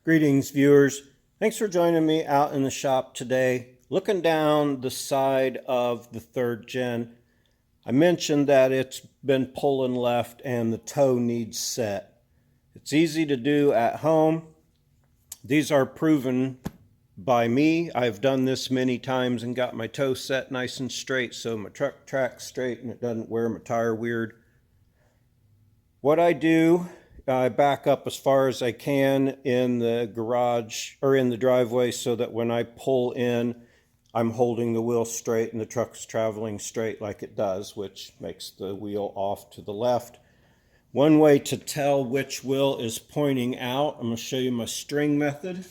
Greetings, viewers. Thanks for joining me out in the shop today. Looking down the side of the 3rd gen, I mentioned that it's been pulling left and the toe needs set. It's easy to do at home. These are proven by me. I've done this many times and got my toe set nice and straight so my truck tracks straight and it doesn't wear my tire weird. What I do, I back up as far as I can in the garage or in the driveway so that when I pull in, I'm holding the wheel straight and the truck's traveling straight like it does, which makes the wheel off to the left. One way to tell which wheel is pointing out, I'm going to show you my string method.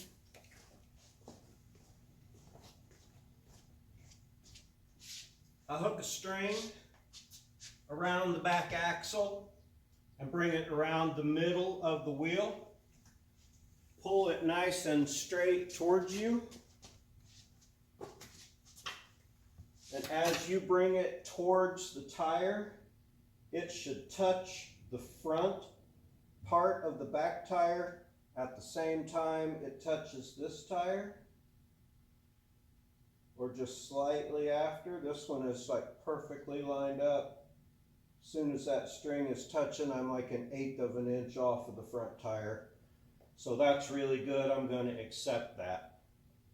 I hook a string around the back axle and bring it around the middle of the wheel. Pull it nice and straight towards you. And as you bring it towards the tire, it should touch the front part of the back tire at the same time it touches this tire, or just slightly after. This one is like perfectly lined up. As soon as that string is touching, I'm like 1/8 of an inch off of the front tire. So that's really good. I'm going to accept that.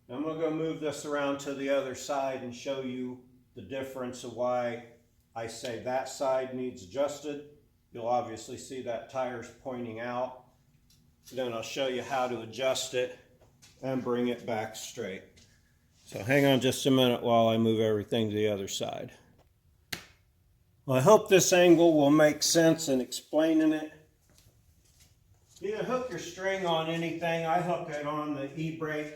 Now I'm going to go move this around to the other side and show you the difference of why I say that side needs adjusted. You'll obviously see that tire's pointing out. Then I'll show you how to adjust it and bring it back straight. So hang on just a minute while I move everything to the other side. Well, I hope this angle will make sense in explaining it. You can hook your string on anything. I hook it on the e-brake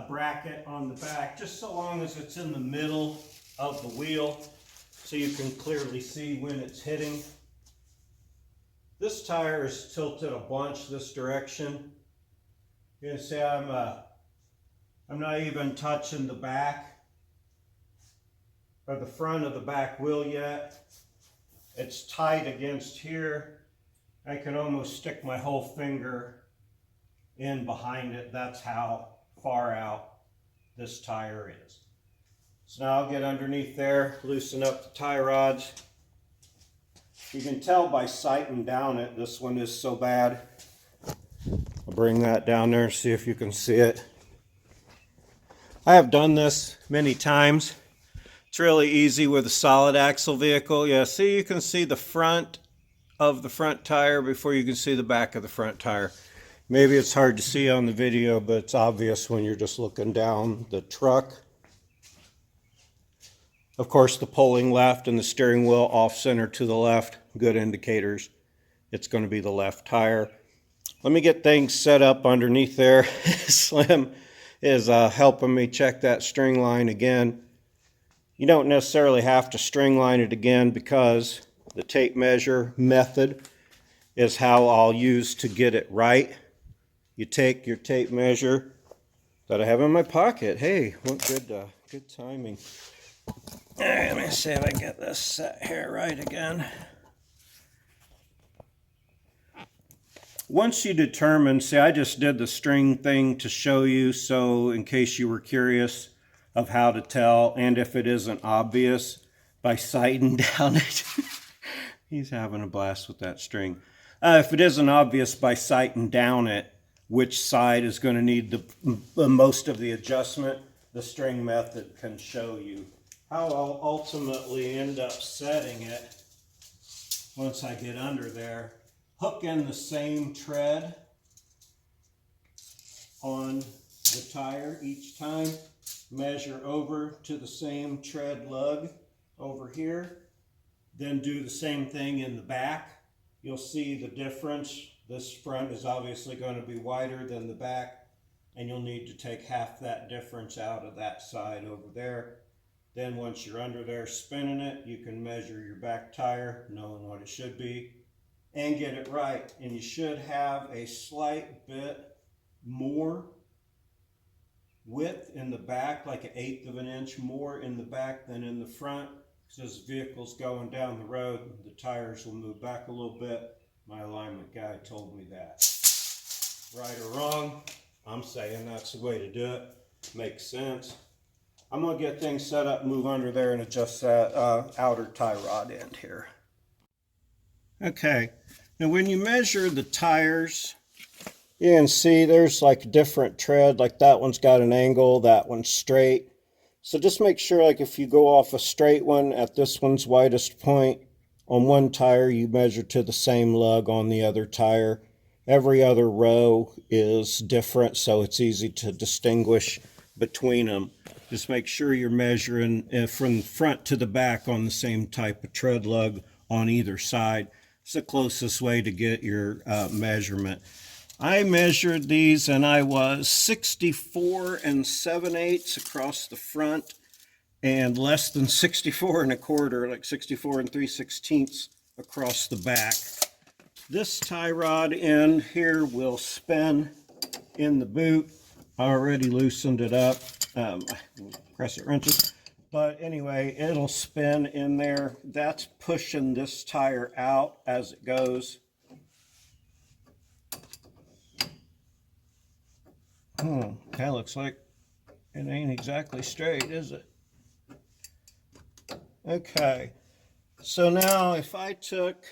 bracket on the back, just so long as it's in the middle of the wheel so you can clearly see when it's hitting. This tire is tilted a bunch this direction. You can see I'm not even touching the back or the front of the back wheel yet. It's tight against here. I can almost stick my whole finger in behind it. That's how far out this tire is. So now I'll get underneath there, loosen up the tie rods. You can tell by sighting down it, this one is so bad. I'll bring that down there, see if you can see it. I have done this many times. It's really easy with a solid axle vehicle. Yeah, see, you can see the front of the front tire before you can see the back of the front tire. Maybe it's hard to see on the video, but it's obvious when you're just looking down the truck. Of course, the pulling left and the steering wheel off center to the left, good indicators. It's going to be the left tire. Let me get things set up underneath there. Slim is helping me check that string line again. You don't necessarily have to string line it again because the tape measure method is how I'll use to get it right. You take your tape measure that I have in my pocket. Hey, what good timing. All right, let me see if I can get this set here right again. Once you determine, see, I just did the string thing to show you, so in case you were curious of how to tell, and if it isn't obvious, by sighting down it. He's having a blast with that string. If it isn't obvious by sighting down it, which side is going to need the most of the adjustment, the string method can show you. How I'll ultimately end up setting it, once I get under there, hook in the same tread on the tire each time, measure over to the same tread lug over here, then do the same thing in the back. You'll see the difference. This front is obviously going to be wider than the back, and you'll need to take half that difference out of that side over there. Then once you're under there spinning it, you can measure your back tire, knowing what it should be, and get it right. And you should have a slight bit more width in the back, like 1/8 of an inch more in the back than in the front. Because as the vehicle's going down the road, the tires will move back a little bit. My alignment guy told me that. right or wrong. I'm saying that's the way to do it. Makes sense. I'm going to get things set up, move under there, and adjust that outer tie rod end here. Okay, now when you measure the tires, you can see there's like a different tread. Like that one's got an angle, that one's straight. So just make sure, like if you go off a straight one at this one's widest point, on one tire you measure to the same lug on the other tire. Every other row is different, so it's easy to distinguish between them. Just make sure you're measuring from front to the back on the same type of tread lug on either side. It's the closest way to get your measurement. I measured these and I was 64 7/8 across the front and less than 64 1/4, like 64 3/16 across the back. This tie rod end here will spin in the boot. I already loosened it up. Crescent wrenches. But anyway, it'll spin in there. That's pushing this tire out as it goes. That looks like it ain't exactly straight, is it? Okay. So now if I took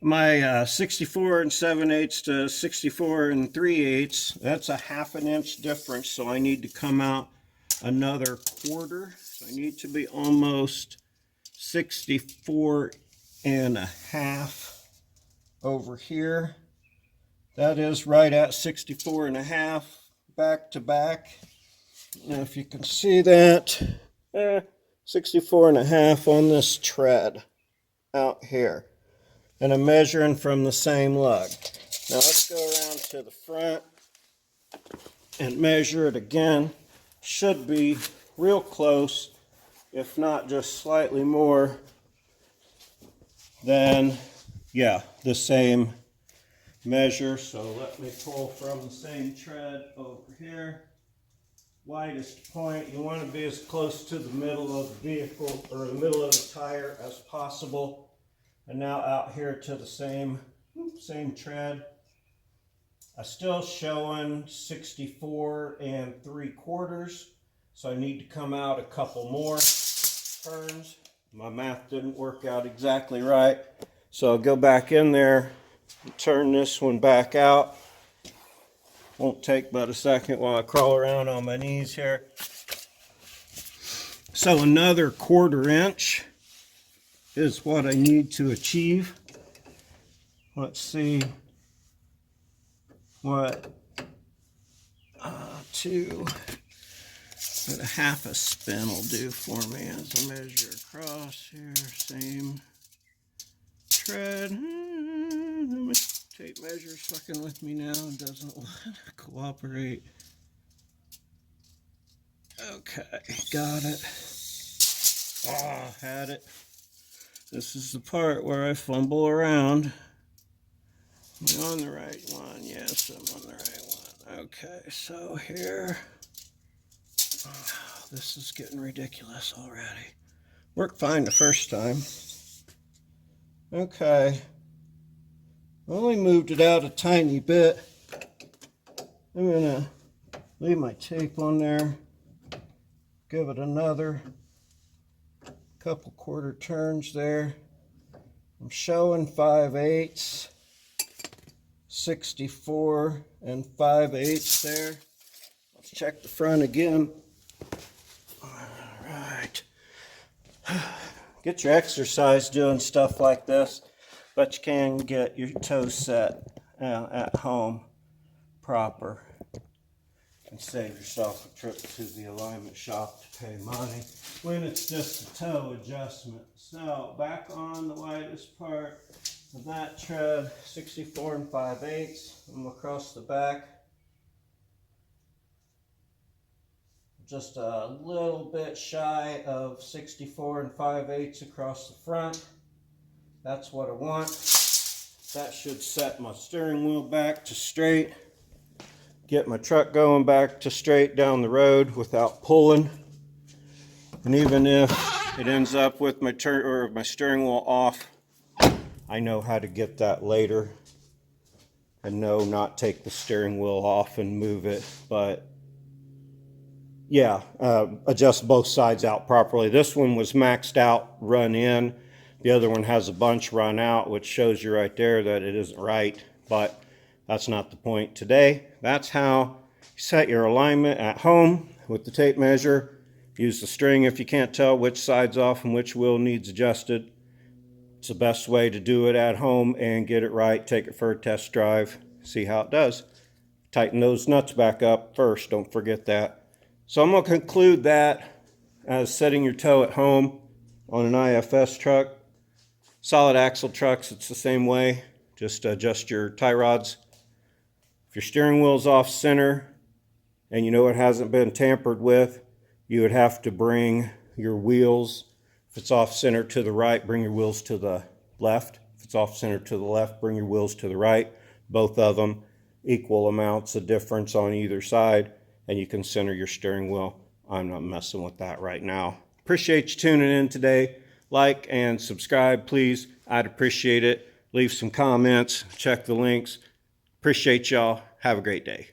my 64 7/8 to 64 3/8, that's a 1/2 inch difference, so I need to come out another 1/4. So I need to be almost 64 1/2 over here. That is right at 64 1/2 back to back. Now if you can see that, 64 1/2 on this tread out here. And I'm measuring from the same lug. Now let's go around to the front and measure it again. Should be real close, if not just slightly more than, yeah, the same measure. So let me pull from the same tread over here. Widest point, you want to be as close to the middle of the vehicle or the middle of the tire as possible. And now out here to the same tread. I'm still showing 64 3/4, so I need to come out a couple more turns. My math didn't work out exactly right, so I'll go back in there and turn this one back out. Won't take but a second while I crawl around on my knees here. So another 1/4 inch is what I need to achieve. Let's see what 2 and a 1/2 spin will do for me as I measure across here. Same tread. My tape measure's fucking with me now and doesn't want to cooperate. Okay, got it. Oh, had it. This is the part where I fumble around. Am I on the right one? Yes, I'm on the right one. Okay, so here. Oh, this is getting ridiculous already. Worked fine the first time. Okay. Only moved it out a tiny bit. I'm going to leave my tape on there. Give it another couple 1/4 turns there. I'm showing 5/8, 64 5/8 there. Let's check the front again. All right. Get your exercise doing stuff like this, but you can get your toes set at home proper and save yourself a trip to the alignment shop to pay money when it's just a toe adjustment. So back on the widest part of that tread, 64 5/8. I'm across the back. Just a little bit shy of 64 5/8 across the front. That's what I want. That should set my steering wheel back to straight. Get my truck going back to straight down the road without pulling. And even if it ends up with my steering wheel off, I know how to get that later and no, not take the steering wheel off and move it, but yeah, adjust both sides out properly. This one was maxed out, run in. The other one has a bunch run out, which shows you right there that it isn't right, but that's not the point today. That's how you set your alignment at home with the tape measure. Use the string if you can't tell which side's off and which wheel needs adjusted. It's the best way to do it at home and get it right. Take it for a test drive, see how it does. Tighten those nuts back up first, don't forget that. So I'm going to conclude that as setting your toe at home on an IFS truck. Solid axle trucks, it's the same way. Just adjust your tie rods. If your steering wheel's off center and you know it hasn't been tampered with, you would have to bring your wheels, if it's off center to the right, bring your wheels to the left. If it's off center to the left, bring your wheels to the right. Both of them equal amounts of difference on either side, and you can center your steering wheel. I'm not messing with that right now. Appreciate you tuning in today. Like and subscribe, please. I'd appreciate it. Leave some comments. Check the links. Appreciate y'all. Have a great day.